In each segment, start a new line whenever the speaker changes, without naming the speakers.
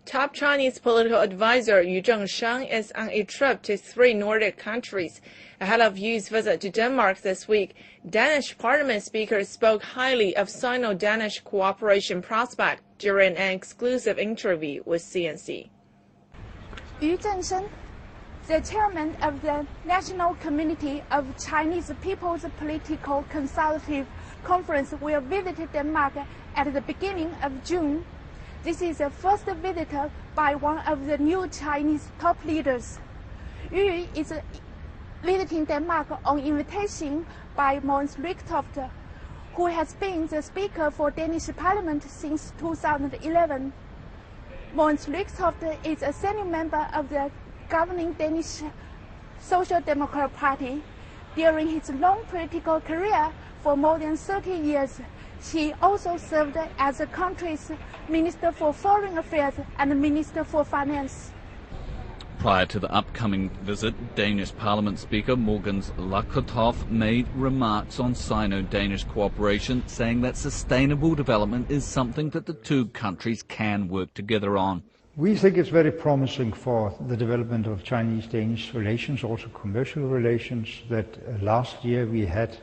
Top Chinese political advisor Yu Zhengsheng is on a trip to 3 Nordic countries. Ahead of Yu's visit to Denmark this week, Danish parliament speaker spoke highly of Sino Danish cooperation prospect during an exclusive interview with CNC.
Yu Zhengsheng, the chairman of the National Committee of Chinese People's Political Consultative Conference, will visit Denmark at the beginning of June. This is the first visit by one of the new Chinese top leaders. Yu is visiting Denmark on invitation by Mogens Lykketoft, who has been the Speaker for Danish Parliament since 2011. Mogens Lykketoft is a senior member of the governing Danish Social Democrat Party. During his long political career for more than 30 years, he also served as the country's Minister for Foreign Affairs and Minister for Finance.
Prior to the upcoming visit, Danish Parliament Speaker Mogens Lykketoft made remarks on Sino-Danish cooperation, saying that sustainable development is something that the two countries can work together on.
We think it's very promising for the development of Chinese-Danish relations, also commercial relations, that last year we had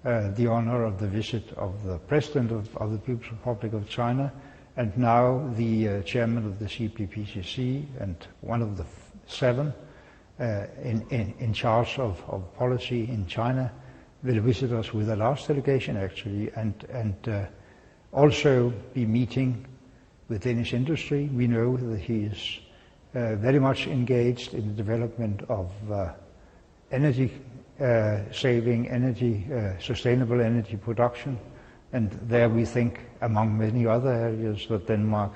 the honor of the visit of the President of the People's Republic of China, and now the Chairman of the CPPCC and one of the 7 in charge of policy in China will visit us with a large delegation actually, and also be meeting with Danish industry. We know that he is very much engaged in the development of energy saving, sustainable energy production, and there we think, among many other areas, that Denmark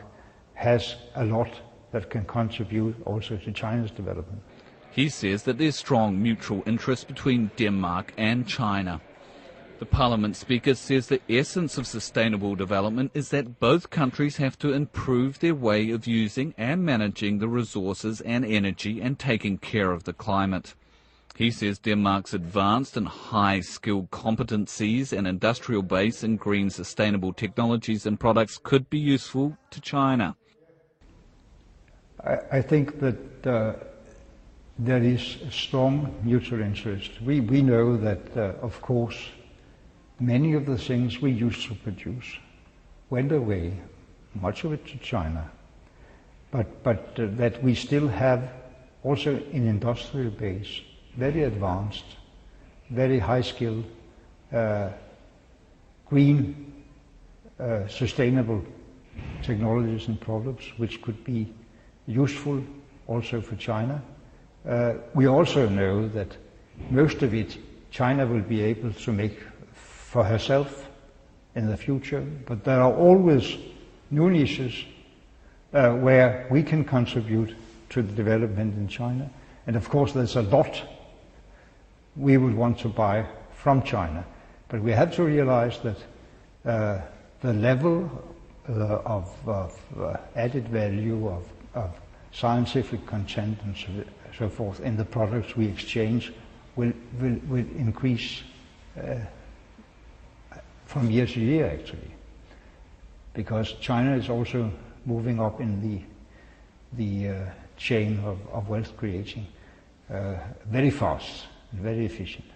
has a lot that can contribute also to China's development.
He says that there's strong mutual interest between Denmark and China. The Parliament Speaker says the essence of sustainable development is that both countries have to improve their way of using and managing the resources and energy and taking care of the climate. He says Denmark's advanced and high-skilled competencies and industrial base in green sustainable technologies and products could be useful to China.
I think that there is a strong mutual interest. We know that, of course, many of the things we used to produce went away, much of it to China, but that we still have also an industrial base, very advanced, very high-skilled, green, sustainable technologies and products which could be useful also for China. We also know that most of it China will be able to make for herself in the future, but there are always new niches where we can contribute to the development in China. And of course there's a lot we would want to buy from China, but we have to realize that the level of added value of scientific content and so forth in the products we exchange will increase from year to year actually, because China is also moving up in the chain of wealth creating very fast and very efficient.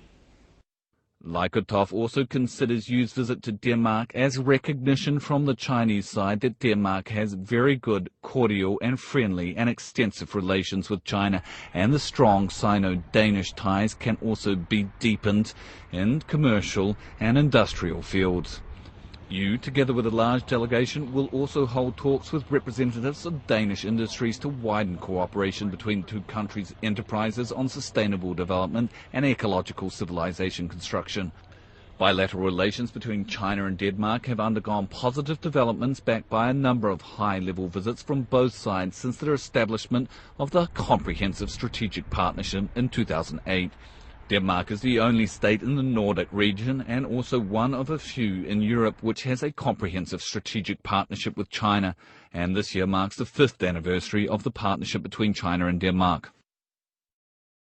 Lykketoft also considers Yu's visit to Denmark as recognition from the Chinese side that Denmark has very good, cordial and friendly and extensive relations with China, and the strong Sino-Danish ties can also be deepened in commercial and industrial fields. Yu, together with a large delegation, will also hold talks with representatives of Danish industries to widen cooperation between two countries' enterprises on sustainable development and ecological civilization construction. Bilateral relations between China and Denmark have undergone positive developments backed by a number of high-level visits from both sides since their establishment of the Comprehensive Strategic Partnership in 2008. Denmark is the only state in the Nordic region and also one of a few in Europe which has a comprehensive strategic partnership with China, and this year marks the 5th anniversary of the partnership between China and Denmark.